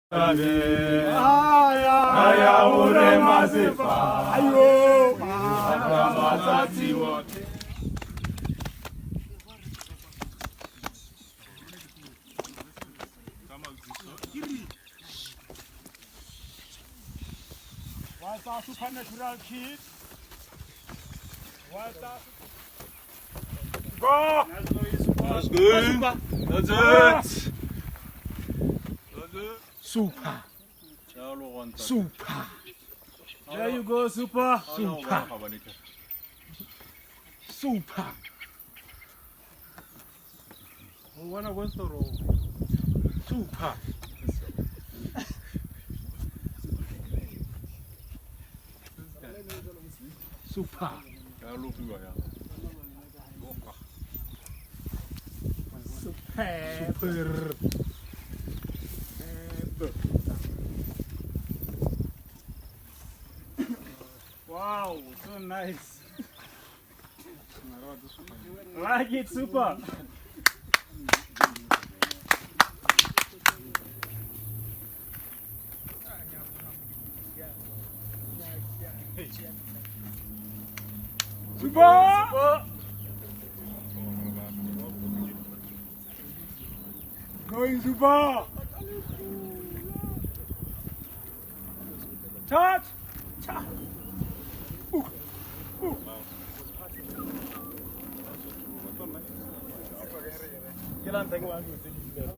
Aya ure masifa ayo masati wote What's our supernatural kid? What's our go? That's good. That's it. Super. Super. There you go, super. Super. Super. Super. Super. Super. Wow, so nice. Like it, super. Super. Going super. Touch. Touch. Jalan tengok aku.